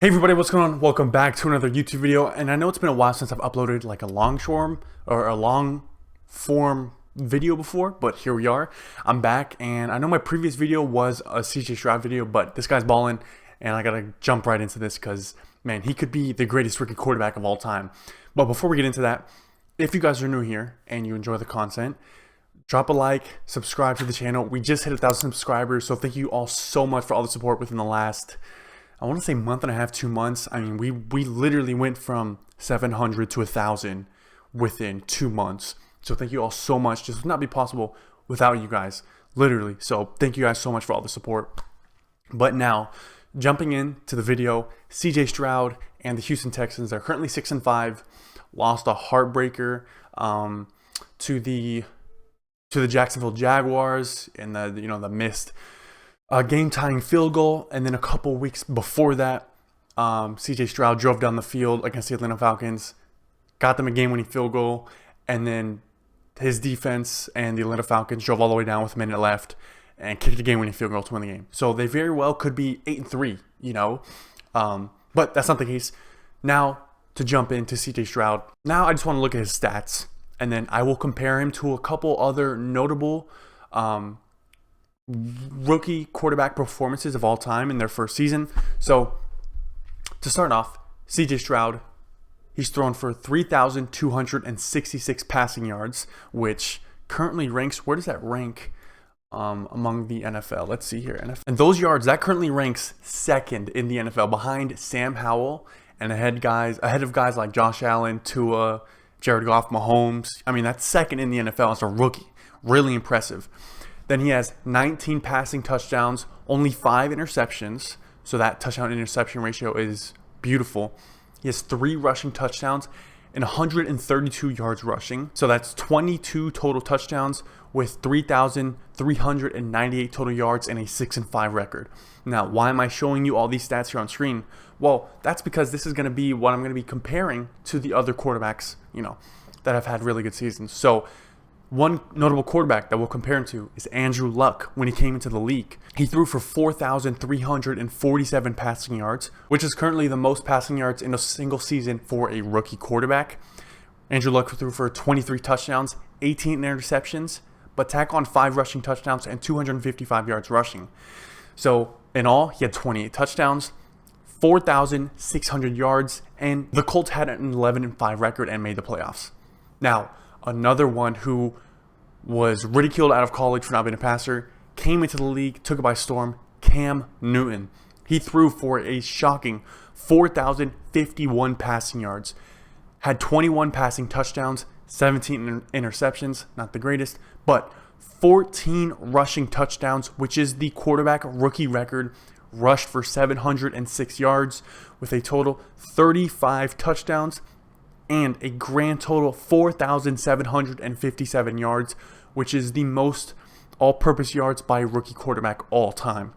Hey everybody, what's going on? Welcome back to another YouTube video. And I know it's been a while since I've uploaded like a long form video before, but here we are. I'm back, and I know my previous video was a CJ Stroud video, but this guy's balling, and I gotta jump right into this because, man, he could be the greatest rookie quarterback of all time. But before we get into that, if you guys are new here and you enjoy the content, drop a like, subscribe to the channel. We just hit 1,000 subscribers, so thank you all so much for all the support within the last, I want to say, month and a half, 2 months. I mean, we literally went from 700 to 1,000 within 2 months. So thank you all so much. This would not be possible without you guys, literally. So thank you guys so much for all the support. But now, jumping into the video, CJ Stroud and the Houston Texans are currently 6-5, lost a heartbreaker to the Jacksonville Jaguars in the missed game-tying field goal, and then a couple weeks before that, CJ Stroud drove down the field against the Atlanta Falcons, got them a game-winning field goal, and then his defense and the Atlanta Falcons drove all the way down with a minute left and kicked a game-winning field goal to win the game. So they very well could be 8-3, but that's not the case. Now, to jump into CJ Stroud, now I just want to look at his stats, and then I will compare him to a couple other notable rookie quarterback performances of all time in their first season. So to start off, CJ Stroud, he's thrown for 3,266 passing yards, which currently ranks, where does that rank among the NFL? Let's see here. And those yards, that currently ranks second in the NFL behind Sam Howell and ahead of guys like Josh Allen, Tua, Jared Goff, Mahomes. I mean, that's second in the NFL as a rookie. Really impressive. Then he has 19 passing touchdowns, only 5 interceptions. So that touchdown interception ratio is beautiful. He has 3 rushing touchdowns and 132 yards rushing. So that's 22 total touchdowns with 3,398 total yards and a 6-5 record. Now, why am I showing you all these stats here on screen? Well, that's because this is going to be what I'm going to be comparing to the other quarterbacks, that have had really good seasons. So one notable quarterback that we'll compare him to is Andrew Luck. When he came into the league, he threw for 4,347 passing yards, which is currently the most passing yards in a single season for a rookie quarterback. Andrew Luck threw for 23 touchdowns, 18 interceptions, but tack on 5 rushing touchdowns and 255 yards rushing. So in all, he had 28 touchdowns, 4,600 yards, and the Colts had an 11-5 record and made the playoffs. Now, another one who was ridiculed out of college for not being a passer, came into the league, took it by storm, Cam Newton. He threw for a shocking 4,051 passing yards, had 21 passing touchdowns, 17 interceptions, not the greatest, but 14 rushing touchdowns, which is the quarterback rookie record, rushed for 706 yards with a total 35 touchdowns, and a grand total 4,757 yards, which is the most all-purpose yards by a rookie quarterback all time.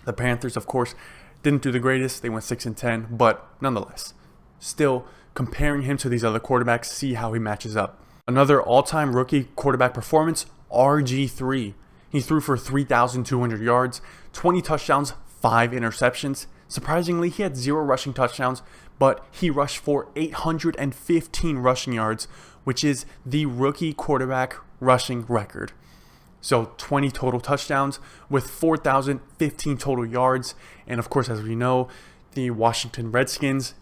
The Panthers, of course, didn't do the greatest. They went 6-10, but nonetheless, still comparing him to these other quarterbacks, see how he matches up. Another all-time rookie quarterback performance, RG3. He threw for 3,200 yards, 20 touchdowns, 5 interceptions. Surprisingly, he had 0 rushing touchdowns, but he rushed for 815 rushing yards, which is the rookie quarterback rushing record. So 20 total touchdowns with 4,015 total yards. And of course, as we know, the Washington Redskins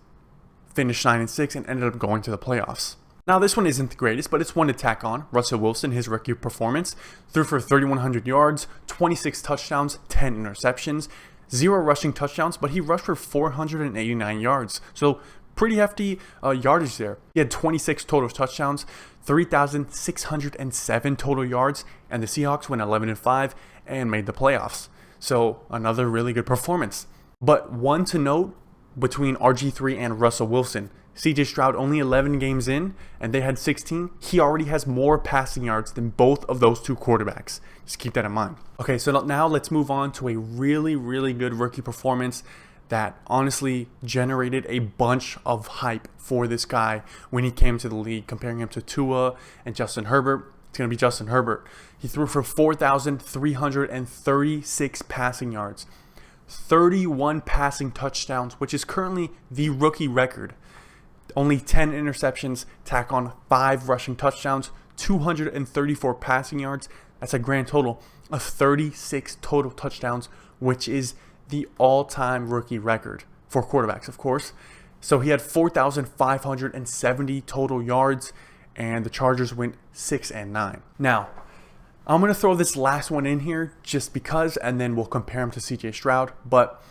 finished 9-6 and ended up going to the playoffs. Now, this one isn't the greatest, but it's one to tack on. Russell Wilson, his rookie performance, threw for 3,100 yards, 26 touchdowns, 10 interceptions, 0 rushing touchdowns, but he rushed for 489 yards. So pretty hefty yardage there. He had 26 total touchdowns, 3,607 total yards, and the Seahawks went 11-5 and made the playoffs. So another really good performance. But one to note between RG3 and Russell Wilson, CJ Stroud only 11 games in, and they had 16. He already has more passing yards than both of those two quarterbacks. Just keep that in mind. Okay, so now let's move on to a really, really good rookie performance that honestly generated a bunch of hype for this guy when he came to the league, comparing him to Tua and Justin Herbert. It's going to be Justin Herbert. He threw for 4,336 passing yards, 31 passing touchdowns, which is currently the rookie record. Only 10 interceptions, tack on 5 rushing touchdowns, 234 passing yards. That's a grand total of 36 total touchdowns, which is the all-time rookie record for quarterbacks, of course. So he had 4,570 total yards, and the Chargers went 6-9. Now, I'm going to throw this last one in here just because, and then we'll compare him to CJ Stroud. But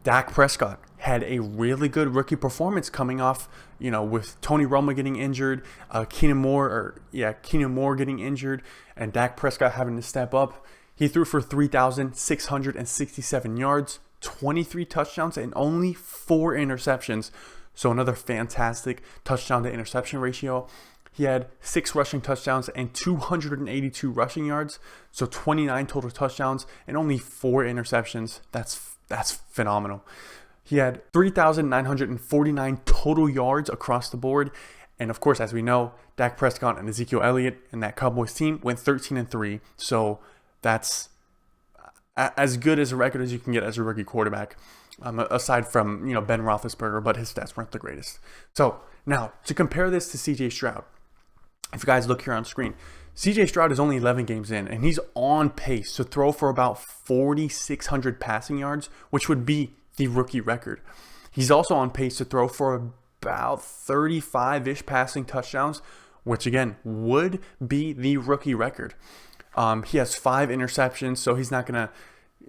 Dak Prescott had a really good rookie performance coming off, with Tony Romo getting injured, Keenan Moore getting injured, and Dak Prescott having to step up. He threw for 3,667 yards, 23 touchdowns, and only 4 interceptions. So another fantastic touchdown to interception ratio. He had 6 rushing touchdowns and 282 rushing yards. So 29 total touchdowns and only 4 interceptions. That's phenomenal. He had 3,949 total yards across the board. And of course, as we know, Dak Prescott and Ezekiel Elliott and that Cowboys team went 13-3. So that's as good as a record as you can get as a rookie quarterback, aside from Ben Roethlisberger, but his stats weren't the greatest. So now to compare this to CJ Stroud, if you guys look here on screen, CJ Stroud is only 11 games in, and he's on pace to throw for about 4,600 passing yards, which would be the rookie record. He's also on pace to throw for about 35-ish passing touchdowns, which again would be the rookie record. He has 5 interceptions, so he's not going to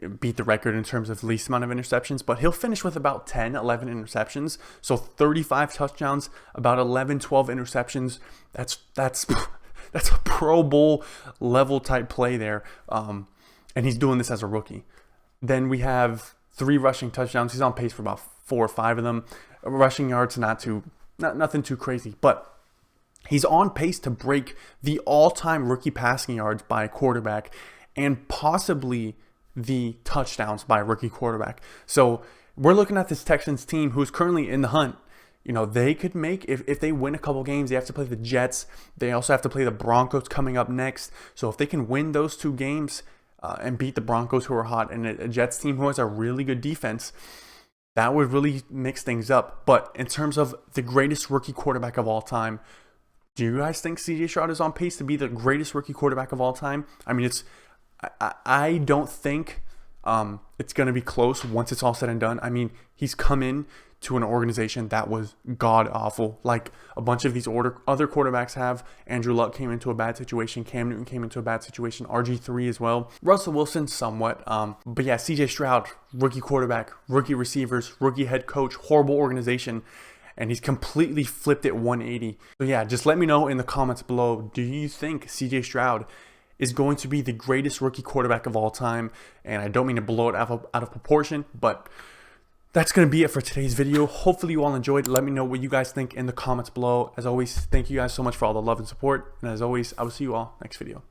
beat the record in terms of least amount of interceptions, but he'll finish with about 11 interceptions. So 35 touchdowns, about 11, 12 interceptions. That's a Pro Bowl level type play there. And he's doing this as a rookie. Then we have 3 rushing touchdowns. He's on pace for about 4 or 5 of them. Rushing yards, nothing too crazy, but he's on pace to break the all-time rookie passing yards by a quarterback and possibly the touchdowns by a rookie quarterback. So we're looking at this Texans team who's currently in the hunt. They could make, if they win a couple games, they have to play the Jets. They also have to play the Broncos coming up next. So if they can win those 2 games and beat the Broncos, who are hot, and a Jets team who has a really good defense, that would really mix things up. But in terms of the greatest rookie quarterback of all time, do you guys think CJ Stroud is on pace to be the greatest rookie quarterback of all time? I mean, I don't think it's going to be close once it's all said and done. I mean, he's come in to an organization that was god-awful, like a bunch of these other quarterbacks have. Andrew Luck came into a bad situation. Cam Newton came into a bad situation. RG3 as well. Russell Wilson somewhat. But yeah, CJ Stroud, rookie quarterback, rookie receivers, rookie head coach, horrible organization. And he's completely flipped it 180. So yeah, just let me know in the comments below, do you think CJ Stroud is going to be the greatest rookie quarterback of all time? And I don't mean to blow it out of proportion, but that's going to be it for today's video. Hopefully you all enjoyed. Let me know what you guys think in the comments below. As always, thank you guys so much for all the love and support. And as always, I will see you all next video.